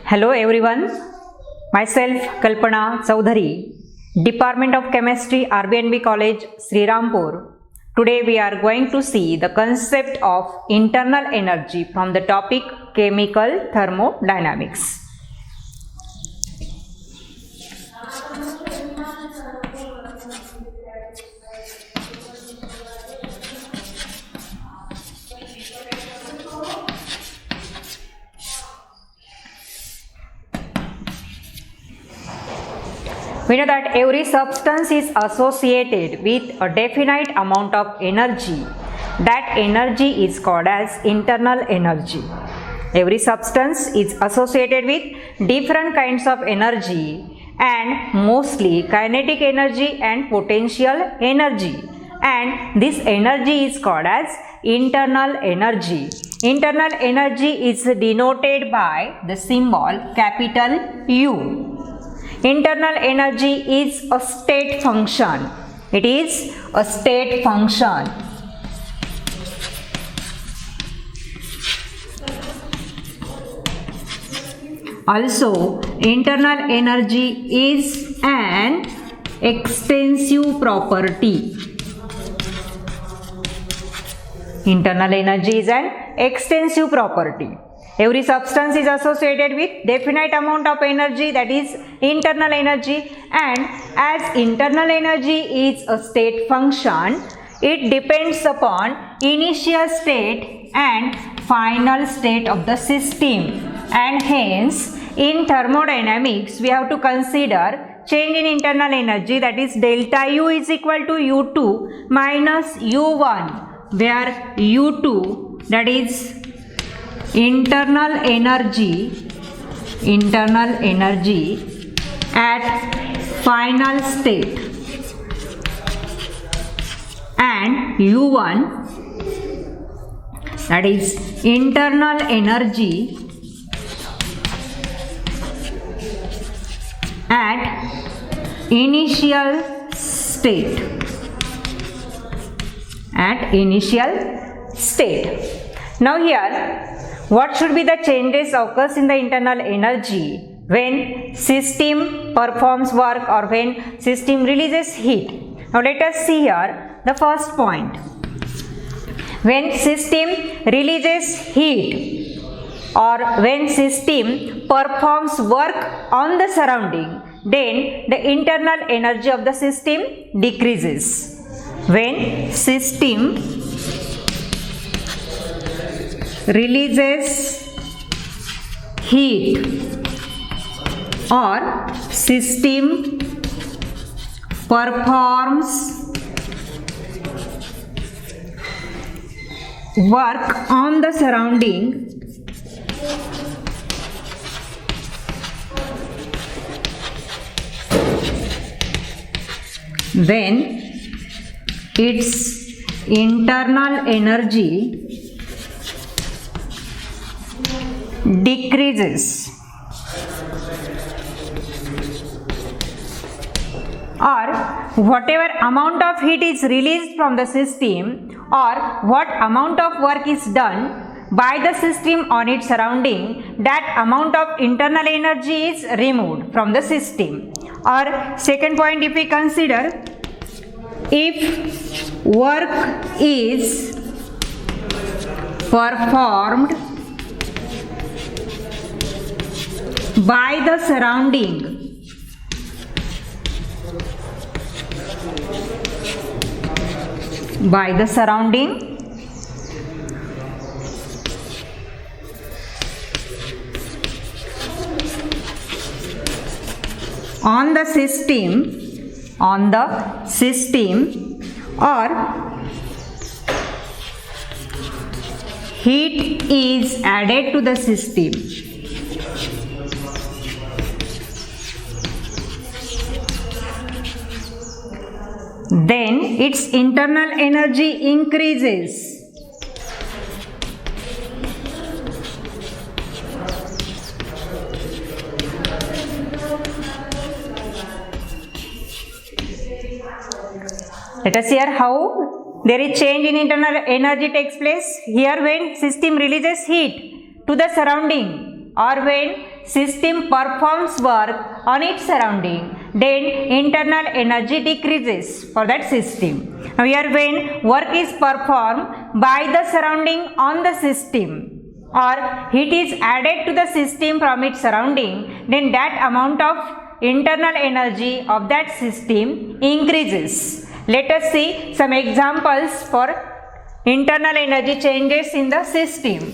Hello everyone, myself Kalpana Chaudhary, Department of Chemistry, RBNB College, Srirampur. Today we are going to see the concept of internal energy from the topic chemical thermodynamics. We know that every substance is associated with a definite amount of energy. That energy is called as internal energy. Every substance is associated with different kinds of energy and mostly kinetic energy and potential energy. And this energy is called as internal energy. Internal energy is denoted by the symbol capital U. Internal energy is a state function. It is a state function. Also, internal energy is an extensive property. Internal energy is an extensive property. Every substance is associated with definite amount of energy, that is internal energy, and as internal energy is a state function, it depends upon initial state and final state of the system, and hence in thermodynamics we have to consider change in internal energy, that is delta U is equal to U2 minus U1, where U2, that is internal energy at final state, and U1, that is internal energy at initial state. Now here, what should be the changes occurs in the internal energy when system performs work or when system releases heat? Now let us see here the first point. When system releases heat or when system performs work on the surrounding, then the internal energy of the system decreases. When system releases heat or system performs work on the surrounding, then its internal energy decreases, or whatever amount of heat is released from the system or what amount of work is done by the system on its surrounding, that amount of internal energy is removed from the system. Or second point, if we consider, if work is performed by the surrounding, on the system or heat is added to the system, then its internal energy increases. Let us hear how there is change in internal energy takes place. Here when system releases heat to the surrounding, or when system performs work on its surrounding, then internal energy decreases for that system. Now here when work is performed by the surrounding on the system or heat is added to the system from its surrounding, then that amount of internal energy of that system increases. Let us see some examples for internal energy changes in the system.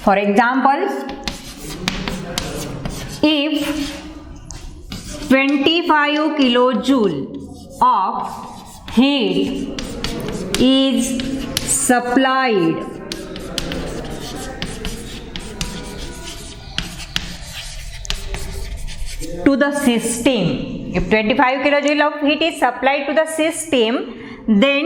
For example, if 25 kilojoule of heat is supplied to the system, if 25 kilojoule of heat is supplied to the system, then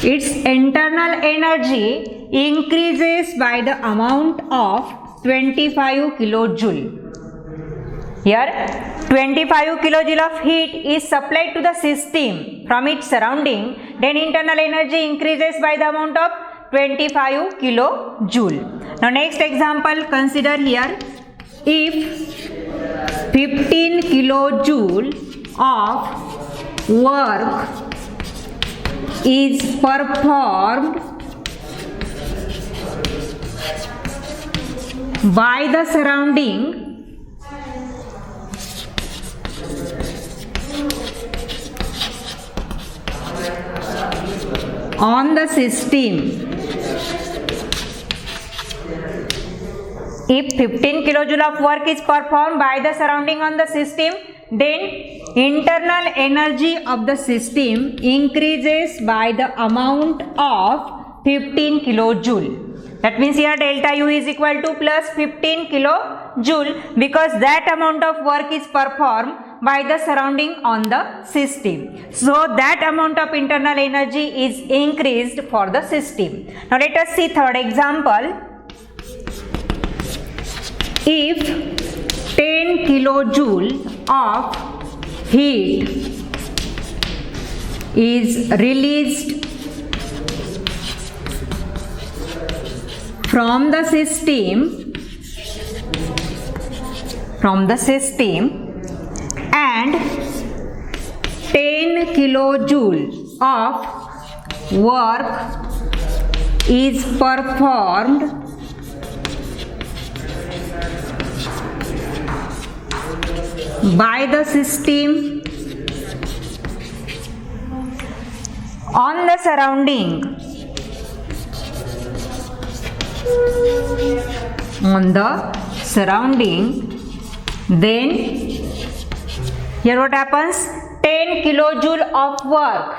its internal energy increases by the amount of 25 kilojoule. Here 25 kilojoule of heat is supplied to the system from its surrounding, then internal energy increases by the amount of 25 kilojoule. Now next example, consider here, if 15 kilojoule of work is performed by the surrounding on the system. If 15 kilojoule of work is performed by the surrounding on the system, then internal energy of the system increases by the amount of 15 kilojoule. That means here delta U is equal to plus 15 kilojoule, because that amount of work is performed by the surrounding on the system. So that amount of internal energy is increased for the system. Now let us see third example. If 10 kilojoule of heat is released from the system and 10 kilojoule of work is performed by the system on the surrounding then here what happens, 10 kilojoule of work,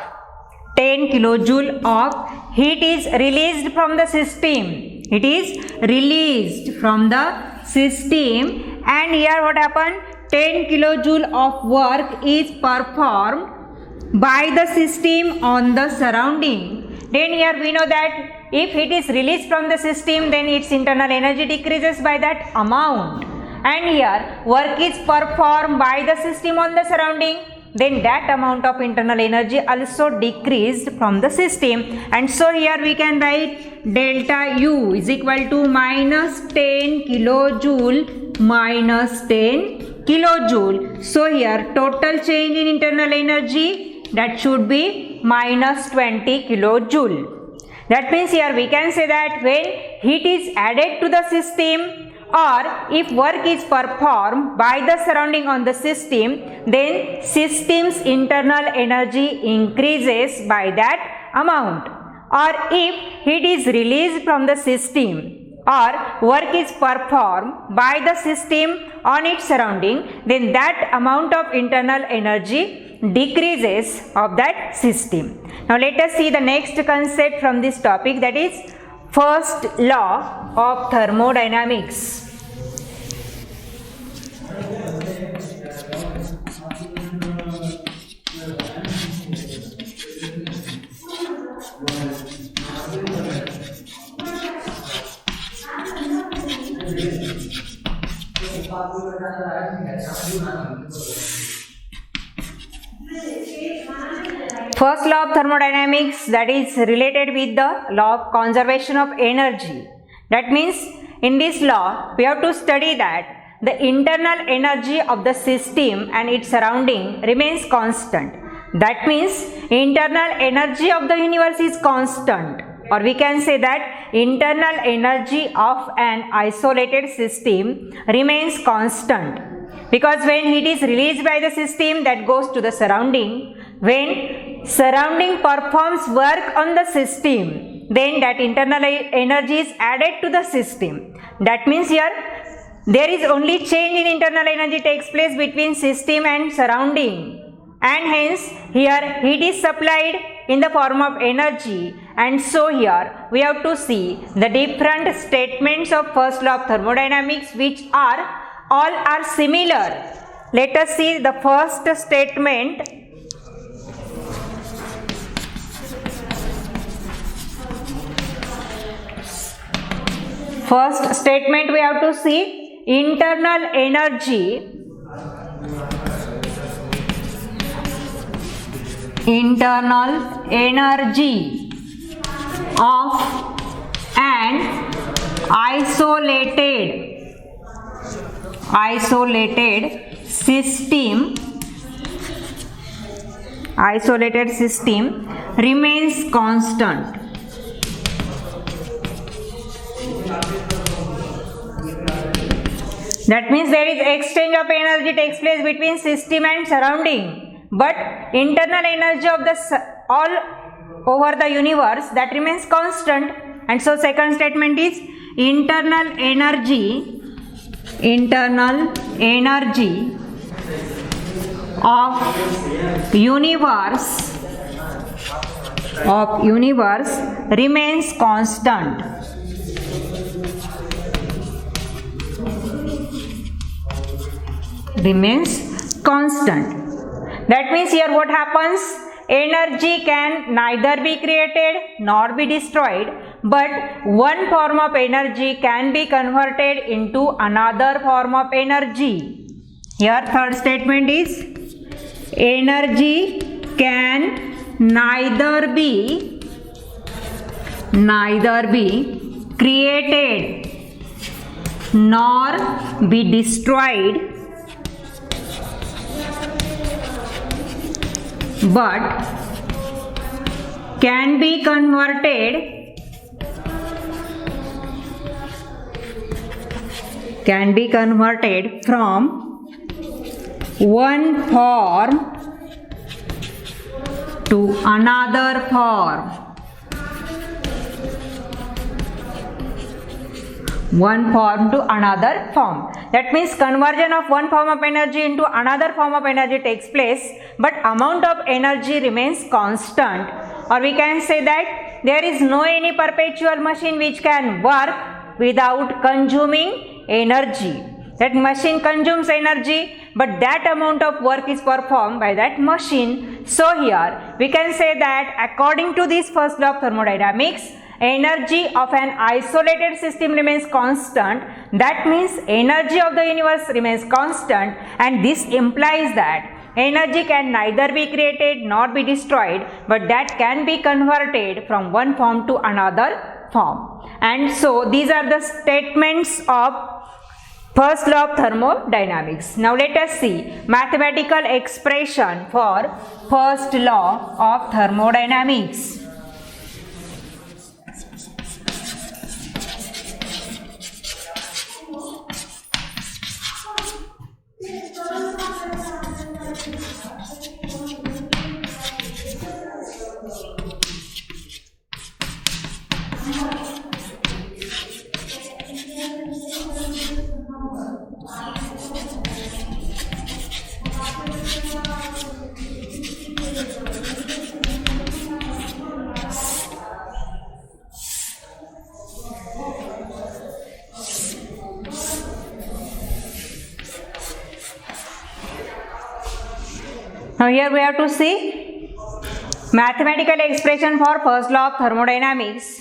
10 kilojoule of heat is released from the system. It is released from the system, and here what happened, 10 kilojoule of work is performed by the system on the surrounding. Then here we know that if it is released from the system, then its internal energy decreases by that amount, and here work is performed by the system on the surrounding, then that amount of internal energy also decreased from the system. And so here we can write delta U is equal to minus 10 kilojoule minus 10 kilojoule. So here total change in internal energy, that should be minus 20 kilojoule. That means here we can say that when heat is added to the system or if work is performed by the surrounding on the system, then system's internal energy increases by that amount. Or if heat is released from the system or work is performed by the system on its surrounding, then that amount of internal energy decreases of that system. Now let us see the next concept from this topic, that is first law of thermodynamics. First law of thermodynamics, that is related with the law of conservation of energy. That means in this law we have to study that the internal energy of the system and its surrounding remains constant. That means internal energy of the universe is constant, or we can say that internal energy of an isolated system remains constant, because when heat is released by the system, that goes to the surrounding. When surrounding performs work on the system, then that internal energy is added to the system. That means here there is only change in internal energy takes place between system and surrounding, and hence here heat is supplied in the form of energy. And so here we have to see the different statements of first law of thermodynamics, which all are similar. Let us see the first statement. First statement we have to see internal energy of an isolated system remains constant. That means there is exchange of energy takes place between system and surrounding, but internal energy of the all over the universe, that remains constant. And so second statement is internal energy of universe remains constant. That means here what happens? Energy can neither be created nor be destroyed, but one form of energy can be converted into another form of energy. Here third statement is energy can neither be created nor be destroyed, but can be converted from one form to another form. That means conversion of one form of energy into another form of energy takes place, but amount of energy remains constant. Or we can say that there is no any perpetual machine which can work without consuming energy. That machine consumes energy, but that amount of work is performed by that machine. So here we can say that according to this first law of thermodynamics, energy of an isolated system remains constant. That means energy of the universe remains constant, and this implies that energy can neither be created nor be destroyed, but that can be converted from one form to another form. And so these are the statements of first law of thermodynamics. Now let us see mathematical expression for first law of thermodynamics. Now here we have to see mathematical expression for first law of thermodynamics.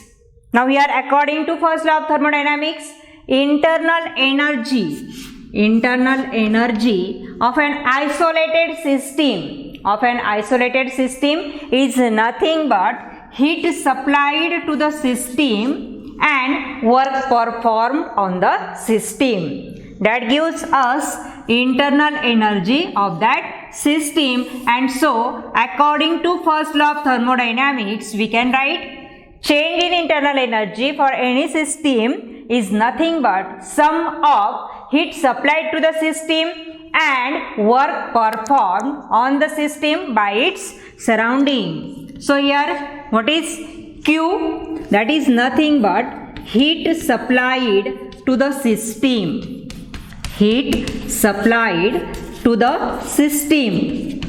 Now here according to first law of thermodynamics, internal energy internal energy of an isolated system is nothing but heat supplied to the system and work performed on the system. That gives us internal energy of that system, and so according to first law of thermodynamics we can write change in internal energy for any system is nothing but sum of heat supplied to the system and work performed on the system by its surrounding. So here what is Q? That is nothing but heat supplied to the system. Heat supplied to the system.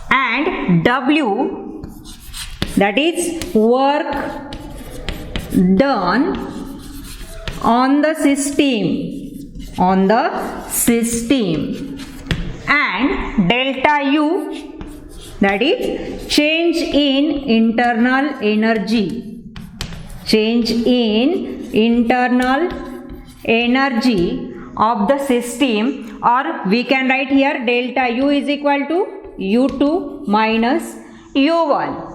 And W, that is work done on the system. And delta U, that is change in internal energy. Change in internal energy of the system, or we can write here delta U is equal to U2 minus U1.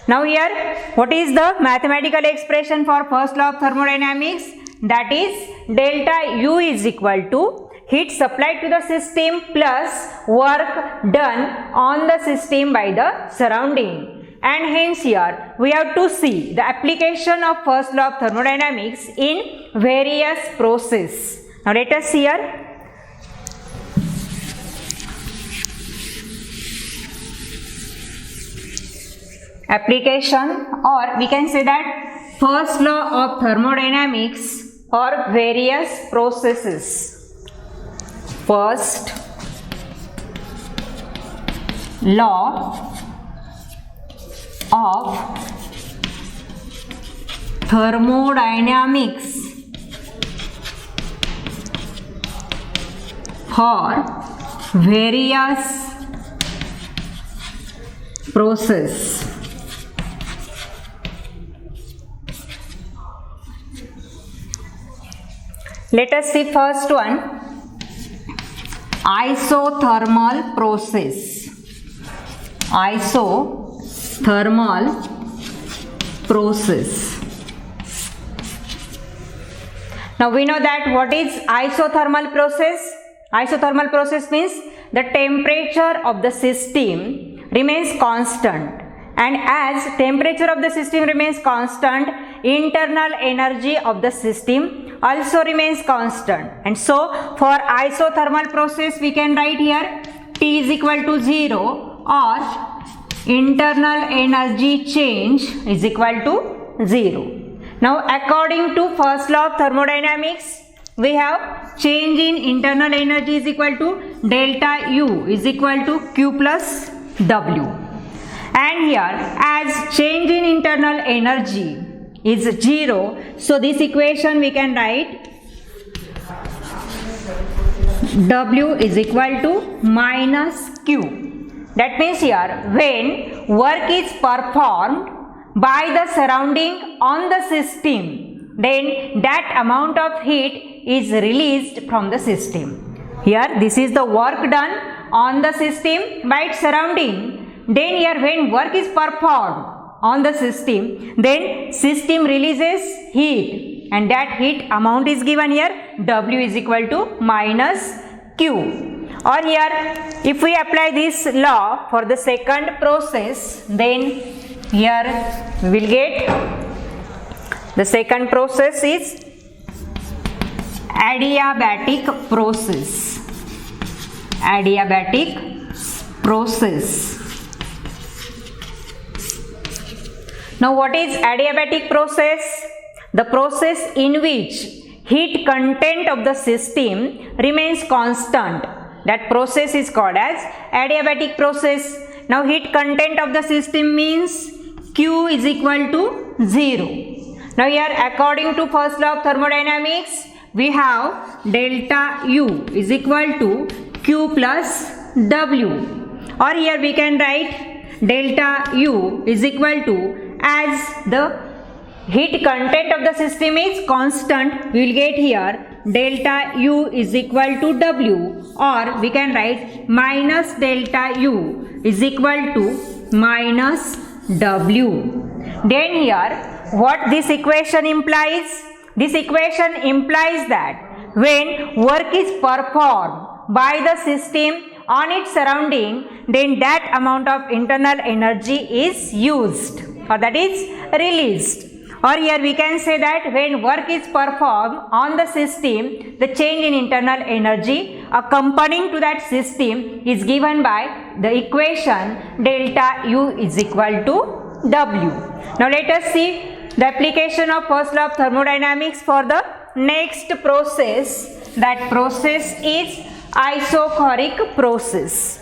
Now here what is the mathematical expression for first law of thermodynamics? That is delta U is equal to heat supplied to the system plus work done on the system by the surrounding. And hence here we have to see the application of first law of thermodynamics in various processes. Now let us see here. Application, or we can say that first law of thermodynamics for various processes. First law of thermodynamics for various process. Let us see first one, isothermal process. Isothermal process. Now we know that what is isothermal process? Isothermal process means the temperature of the system remains constant, and as temperature of the system remains constant, internal energy of the system also remains constant. And so for isothermal process we can write here T is equal to 0, or internal energy change is equal to 0. Now according to first law of thermodynamics, we have change in internal energy is equal to delta U is equal to Q plus W. And here as change in internal energy is 0, so this equation we can write W is equal to minus Q. That means here when work is performed by the surrounding on the system, then that amount of heat is released from the system. Here this is the work done on the system by its surrounding. Then here when work is performed on the system, then system releases heat, and that heat amount is given here W is equal to minus Q. Or here if we apply this law for the second process, then here we will get the second process is adiabatic process. Adiabatic process. Now what is adiabatic process? The process in which heat content of the system remains constant. That process is called as adiabatic process. Now heat content of the system means Q is equal to 0. Now here according to first law of thermodynamics, we have delta U is equal to Q plus W, or here we can write delta U is equal to, as the heat content of the system is constant, we will get here delta U is equal to W, or we can write minus delta U is equal to minus W. Then here what this equation implies? This equation implies that when work is performed by the system on its surrounding, then that amount of internal energy is used, or that is released. Or here we can say that when work is performed on the system, the change in internal energy accompanying to that system is given by the equation delta U is equal to W. Now let us see the application of first law of thermodynamics for the next process. That process is isochoric process.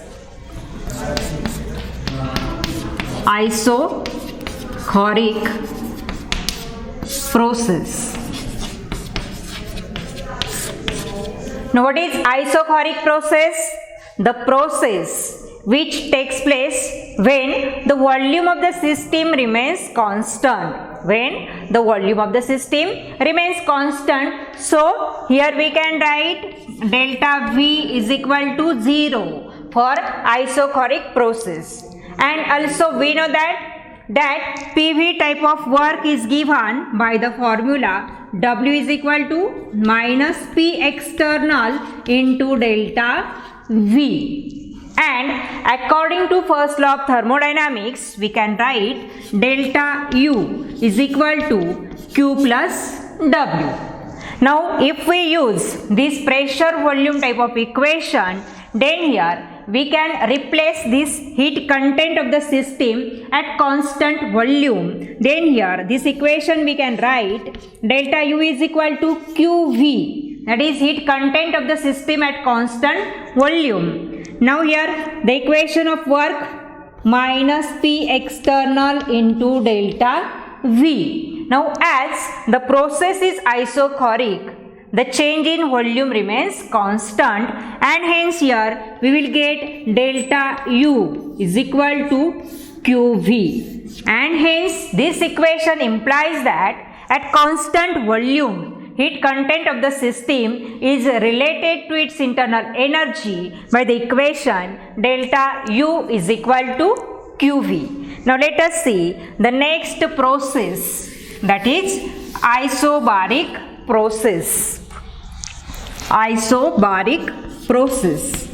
Isochoric process. Now what is isochoric process? The process which takes place when the volume of the system remains constant. When the volume of the system remains constant, so here we can write delta V is equal to 0 for isochoric process. And also we know that PV type of work is given by the formula W is equal to minus P external into delta V. And according to first law of thermodynamics, we can write delta U is equal to Q plus W. Now if we use this pressure volume type of equation, then here we can replace this heat content of the system at constant volume. Then here this equation we can write delta U is equal to QV, that is heat content of the system at constant volume. Now here the equation of work minus P external into delta V. Now as the process is isochoric, the change in volume remains constant, and hence here we will get delta U is equal to QV. And hence this equation implies that at constant volume, heat content of the system is related to its internal energy by the equation delta U is equal to QV. Now let us see the next process, that is isobaric process. Isobaric process.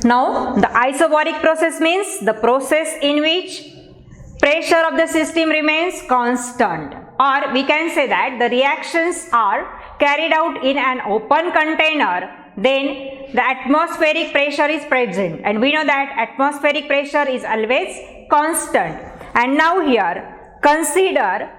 Now the isobaric process means the process in which pressure of the system remains constant, or we can say that the reactions are carried out in an open container, then the atmospheric pressure is present, and we know that atmospheric pressure is always constant. And now here consider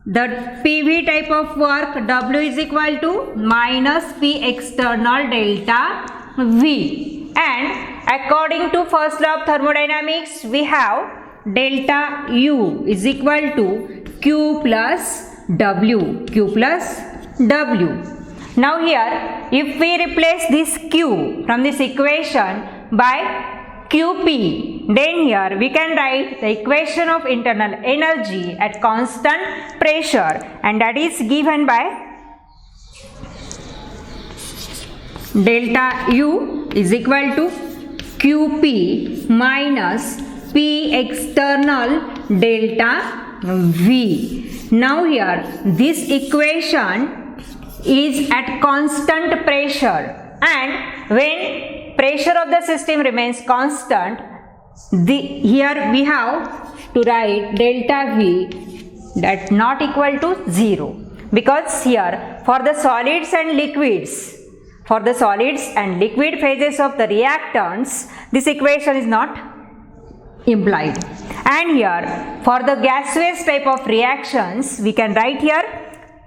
the PV type of work W is equal to minus P external delta V, and according to first law of thermodynamics we have delta U is equal to Q plus W. Q plus W. Now here if we replace this Q from this equation by QP, then here we can write the equation of internal energy at constant pressure, and that is given by delta U is equal to QP minus P external delta V. Now here this equation is at constant pressure, and when pressure of the system remains constant, here we have to write delta V that not equal to 0, because here for the solids and liquids, for the solids and liquid phases of the reactants, this equation is not implied. And here for the gaseous type of reactions, we can write here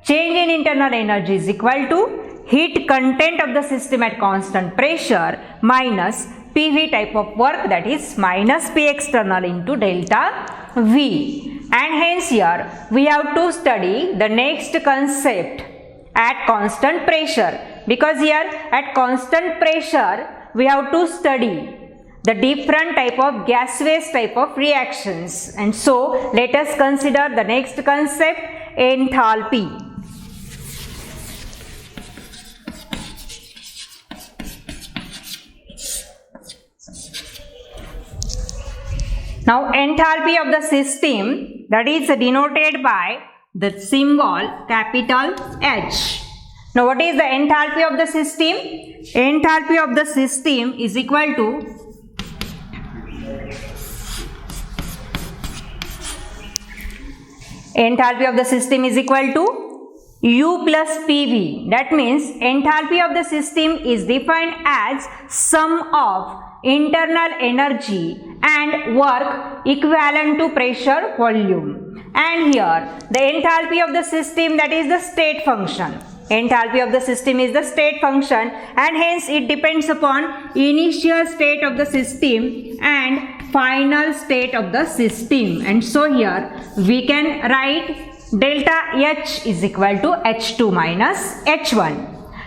change in internal energy is equal to heat content of the system at constant pressure minus PV type of work, that is minus P external into delta V. And hence here we have to study the next concept at constant pressure, because here at constant pressure we have to study the different type of gaseous type of reactions. And so let us consider the next concept, enthalpy. Now enthalpy of the system, that is denoted by the symbol capital H. Now what is the enthalpy of the system? Enthalpy of the system is equal to U plus PV. That means enthalpy of the system is defined as sum of internal energy and work equivalent to pressure volume. And here the enthalpy of the system, that is the state function. Enthalpy of the system is the state function, and hence it depends upon initial state of the system and final state of the system. And so here we can write delta H is equal to H2 minus H1.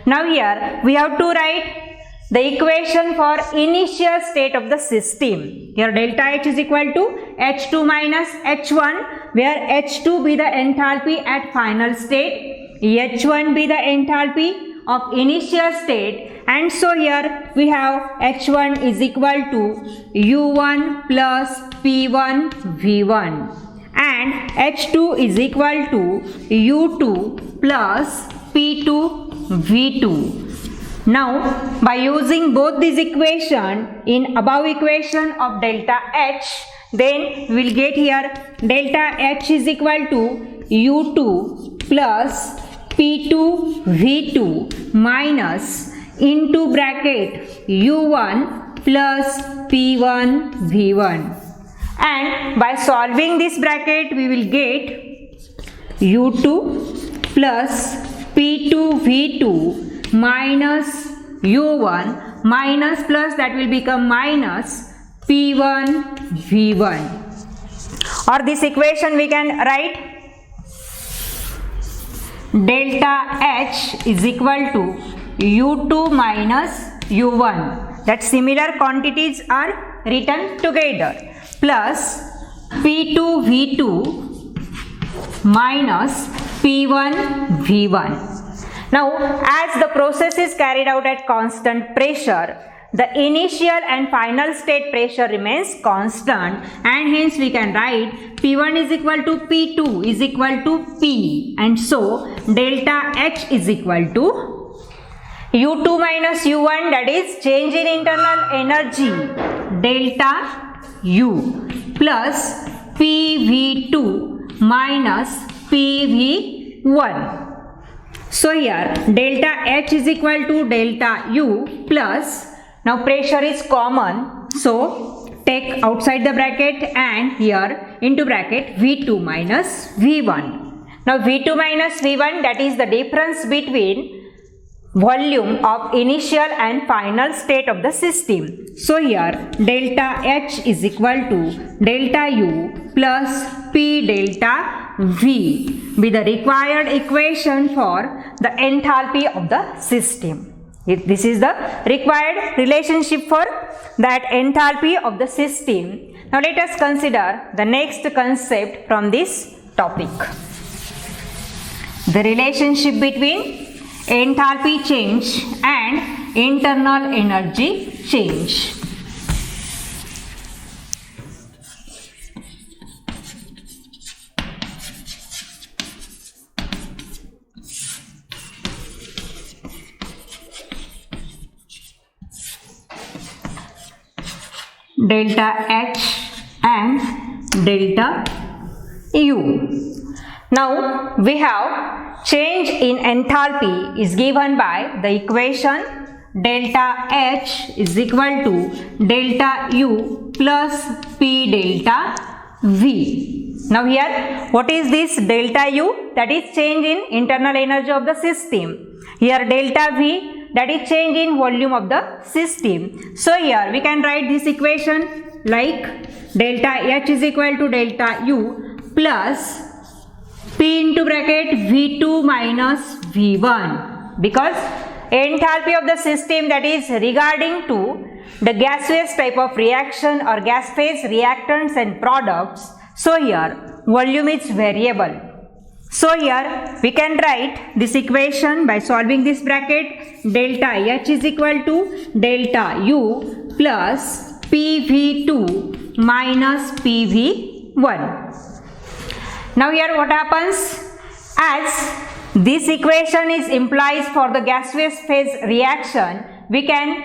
Now here we have to write the equation for initial state of the system. Here delta H is equal to H2 minus H1, where H2 be the enthalpy at final state, H1 be the enthalpy of initial state, and so here we have H1 is equal to U1 plus P1 V1 and H2 is equal to U2 plus P2 V2. Now by using both these equation in above equation of delta H, then we will get here delta H is equal to U2 plus P2 V2 minus into bracket U1 plus P1 V1, and by solving this bracket we will get U2 plus P2 V2 minus U1 minus plus, that will become minus P1 V1, or this equation we can write delta H is equal to U2 minus U1, that similar quantities are written together, plus P2 V2 minus P1 V1. Now as the process is carried out at constant pressure, the initial and final state pressure remains constant, and hence we can write P1 is equal to P2 is equal to P, and so delta H is equal to U2 minus U1, that is change in internal energy, delta U, plus PV2 minus PV1. So here delta H is equal to delta U plus, now pressure is common, so take outside the bracket and here into bracket V2 minus V1. Now V2 minus V1, that is the difference between volume of initial and final state of the system. So here delta H is equal to delta U plus P delta V be the required equation for the enthalpy of the system. This is the required relationship for that enthalpy of the system. Now let us consider the next concept from this topic, the relationship between enthalpy change and internal energy change. Delta H and delta U. Now we have change in enthalpy is given by the equation delta H is equal to delta U plus P delta V. Now here what is this delta U? That is change in internal energy of the system. Here delta V, that is change in volume of the system. So here we can write this equation like delta H is equal to delta U plus P into bracket V2 minus V1, because enthalpy of the system, that is regarding to the gaseous type of reaction or gas phase reactants and products. So here volume is variable. So here we can write this equation by solving this bracket. Delta H is equal to delta U plus PV2 minus PV1. Now here what happens? As this equation is implies for the gaseous phase reaction, we can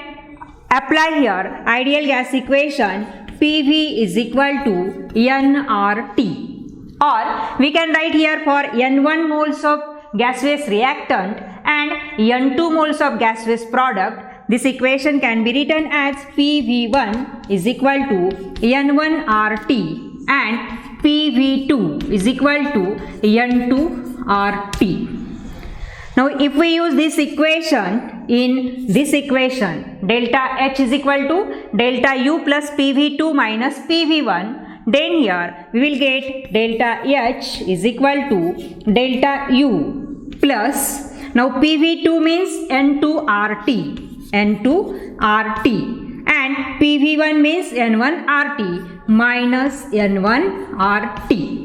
apply here ideal gas equation PV is equal to nRT, or we can write here for N1 moles of gaseous reactant and N2 moles of gaseous product. This equation can be written as PV1 is equal to N1RT and PV2 is equal to N2RT. Now if we use this equation in this equation, delta H is equal to delta U plus PV2 minus PV1, then here we will get delta H is equal to delta U plus, now PV2 means N2RT, N2RT, and PV1 means N1RT minus N1RT.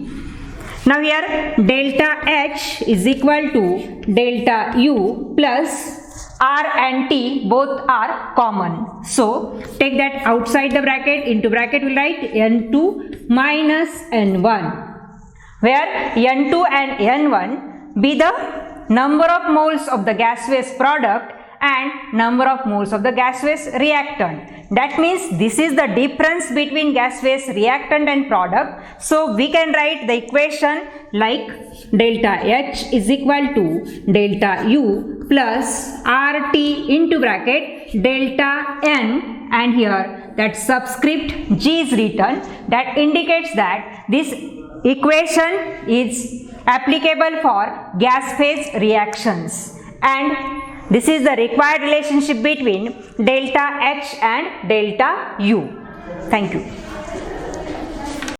Now here delta H is equal to delta U plus R and T both are common. So take that outside the bracket, into bracket we write N2 minus N1, where N2 and N1 be the number of moles of the gaseous product and number of moles of the gaseous reactant. That means this is the difference between gaseous reactant and product. So we can write the equation like delta H is equal to delta U plus RT into bracket delta N, and here that subscript G is written. That indicates that this equation is applicable for gas phase reactions, and this is the required relationship between delta H and delta U. Thank you.